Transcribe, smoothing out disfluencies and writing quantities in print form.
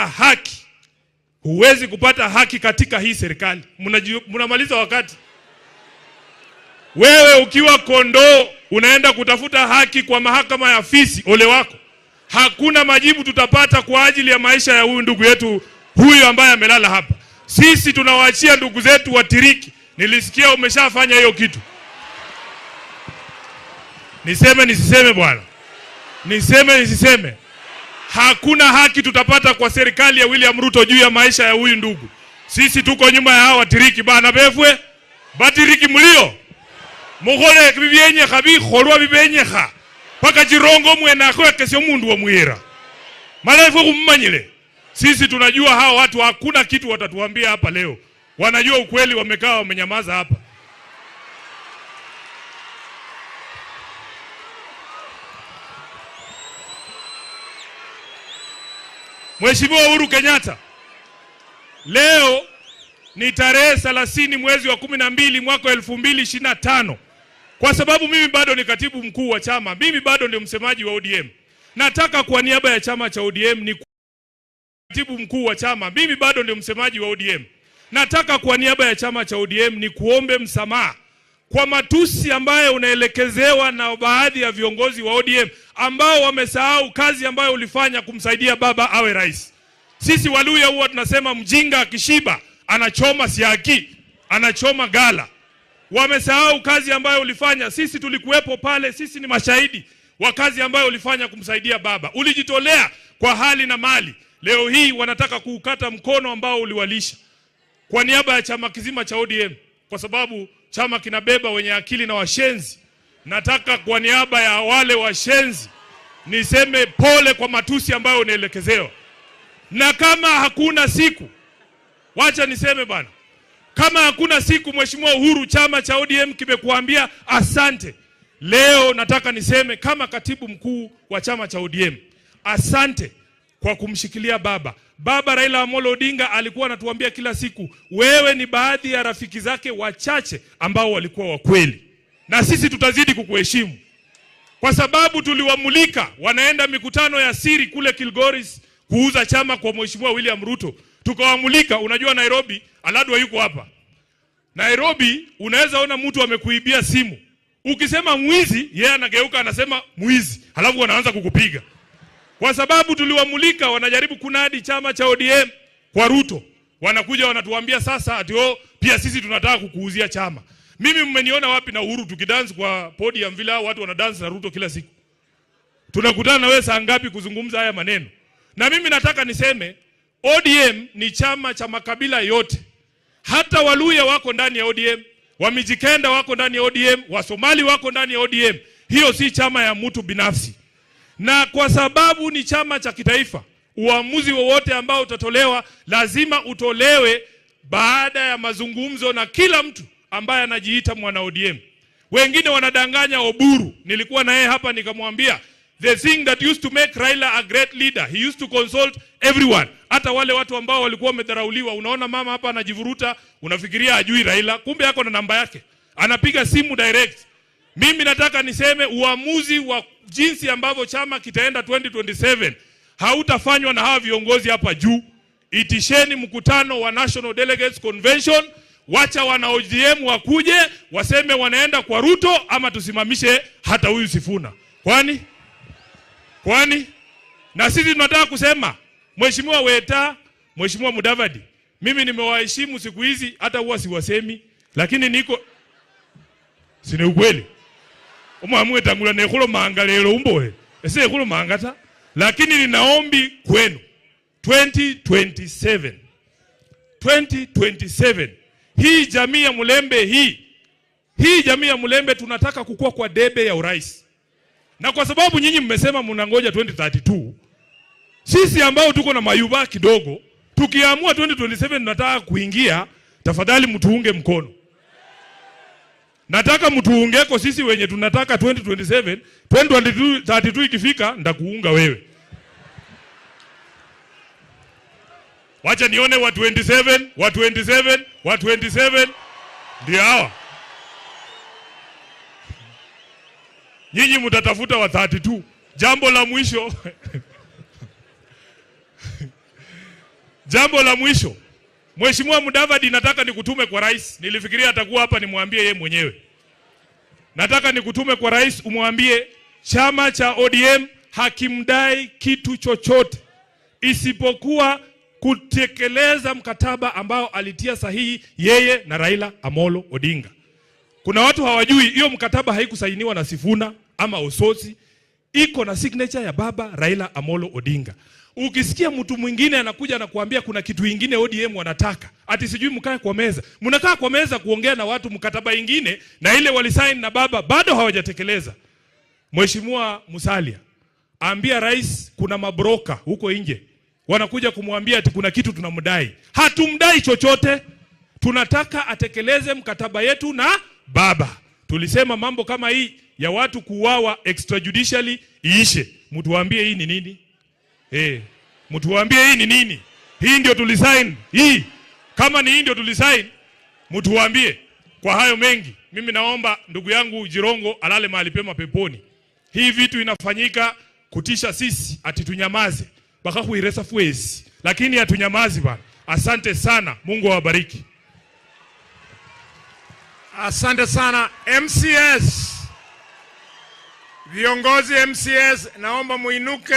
kupata haki. Huwezi kupata haki katika hii serikali. Mnamaliza wakati. Wewe ukiwa kondoo unaenda kutafuta haki kwa mahakama ya fisi, ole wako. Hakuna majibu tutapata kwa ajili ya maisha ya huyu ndugu yetu huyu ambaye amelala hapa. Sisi tunawaachia ndugu zetu watiriki. Nilisikia umeshafanya hiyo kitu. Niseme nisiseme bwana? Niseme nisiseme? Hakuna haki tutapata kwa serikali ya William Ruto juu ya maisha ya huyu ndugu. Sisi tuko nyuma ya hawa watiriki bana befwe. Batiriki mulio. Mukhole bibyenye khabi kholwa bibenye kha. Paka jirongo mwena kwa kesho mundu wa muira. Malafu kummanyile. Sisi tunajua hawa watu hakuna kitu watatuambia hapa leo. Wanajua ukweli, wamekaa wamenyamaza hapa. Mheshimiwa Uhuru Kenyatta, leo ni tarehe 30 mwezi wa 12 mwaka 2025. Kwa sababu mimi bado ni katibu mkuu wa chama, mimi bado ndio msemaji wa ODM. Nataka kwa niaba ya chama cha ODM ni katibu mkuu wa chama, mimi bado ndio msemaji wa ODM. Nataka kwa niaba ya chama cha ODM ni kuombe msamaha kwa matusi ambayo unaelekezewa na baadhi ya viongozi wa ODM ambao wamesahau kazi ambayo ulifanya kumsaidia baba awe rais. Sisi Waluya huwa tunasema mjinga akishiba anachoma siaki, anachoma gala. Wamesahau kazi ambayo ulifanya. Sisi tulikuwepo pale, sisi ni mashahidi wa kazi ambayo ulifanya kumsaidia baba. Ulijitolea kwa hali na mali. Leo hii wanataka kuukata mkono ambao uliwalisha. Kwa niaba ya chama kizima cha ODM, kwa sababu chama kinabeba wenye akili na washenzi, nataka kwa niaba ya wale washenzi niseme pole kwa matusi ambayo unaelekezewa. Na kama hakuna siku, wacha niseme bana, kama hakuna siku Mheshimiwa Uhuru, chama cha ODM kimekuambia asante. Leo nataka niseme kama katibu mkuu wa chama cha ODM, asante kwa kumshikilia baba. Baba Raila Amolo Odinga alikuwa anatuambia kila siku, wewe ni baadhi ya rafiki zake wachache ambao walikuwa wa kweli. Na sisi tutazidi kukuheshimu. Kwa sababu tuliwamulika wanaenda mikutano ya siri kule Kilgoris kuuza chama kwa Mheshimiwa William Ruto. Tukawamulika, unajua Nairobi, Aladwa yuko hapa. Nairobi unaweza ona mtu amekuibia simu. Ukisema mwizi, yeye anageuka anasema mwizi. Halafu wanaanza kukupiga. Kwa sababu tuliwamulika wanajaribu kunadi chama cha ODM kwa Ruto. Wanakuja wanatuambia sasa ati pia sisi tunataka kukuuzia chama. Mimi mmeniona wapi na Uhuru tukidance kwa podium vile watu wanadance na Ruto kila siku? Tunakutana na wewe saa ngapi kuzungumza haya maneno? Na mimi nataka niseme ODM ni chama cha makabila yote. Hata Waluya wako ndani ya ODM, Wamijikenda wako ndani ya ODM, Wasomali wako ndani ya ODM. Hiyo si chama ya mtu binafsi. Na kwa sababu ni chama cha kitaifa, uamuzi wowote ambao utatolewa lazima utolewe baada ya mazungumzo na kila mtu ambaye anajiita mwana ODM. Wengine wanadanganya Oburu. Nilikuwa na yeye hapa nikamwambia, the thing that used to make Raila a great leader, he used to consult everyone. Hata wale watu ambao walikuwa wamedharauliwa. Unaona mama hapa anajivuruta, unafikiria hajui Raila, kumbe yako na namba yake. Anapiga simu direct. Mimi nataka niseme uamuzi wa jinsi ambavyo chama kitaenda 2027 hautafanywa na hawa viongozi hapa juu. Itisheni mkutano wa National Delegates Convention, wacha wana ODM wakuje waseme wanaenda kwa Ruto ama tusimamishe hata huyu Sifuna. Kwani na sisi tunataka kusema Mheshimiwa Weta, Mheshimiwa Mudavadi, mimi nimewaheshimu siku hizi hata huwa siwasemi, lakini niko sine ukweli. Omwamwe tangula nekhulo manga lelo umboe. Ese ekhulo mangata. Lakini ninaombi kwenu 2027 hii jamii ya Mulembe hii jamii ya Mulembe tunataka kukua kwa debe ya urais. Na kwa sababu nyinyi mmesema mnangoja 2032, sisi ambao tuko na mayuba kidogo, tukiamua 2027 tunataka kuingia, tafadhali mtuunge mkono. Nataka mtuungeko sisi wenye tunataka 2027, 2032 ikifika ndakuunga wewe. Wacha nione wa 27 ndio hawa. Nyinyi mtatafuta wa 32. Jambo la mwisho Jambo la mwisho, Mheshimiwa Mudavadi, nataka nikutume kwa rais. Nilifikiria atakuwa hapa nimwambie yeye mwenyewe. Nataka nikutume kwa rais umwambie chama cha ODM hakimdai kitu chochote isipokuwa kutekeleza mkataba ambao alitia sahihi yeye na Raila Amolo Odinga. Kuna watu hawajui hiyo mkataba haikusainiwa na Sifuna ama Ososi, iko na signature ya baba Raila Amolo Odinga. Ukisikia mtu mwingine anakuja na kuambia kuna kitu kingine ODM wanataka, ati sijui mkae kwa meza. Mnakaa kwa meza kuongea na watu mkataba ingine na ile walisaini na baba bado hawajatekeleza. Mheshimiwa Musalia, ambia rais kuna mabroka huko nje wanakuja kumwambia ati kuna kitu tunamdai. Hatumdai chochote. Tunataka atekeleze mkataba yetu na baba. Tulisema mambo kama hii ya watu kuuawa extrajudicially iishe. Mtuambie hii ni nini? Mtuambie hii ni nini? Hii ndio tulisign. Hii kama ni hii ndio tulisign, mtuambie. Kwa hayo mengi, mimi naomba ndugu yangu Jirongo alale mahali pema peponi. Hii vitu inafanyika kutisha sisi ati tunyamaze. Baka kuiresa fuezi. Lakini hatunyamazi bana. Asante sana. Mungu awabariki. Asante sana MCS. Viongozi MCS naomba muinuke.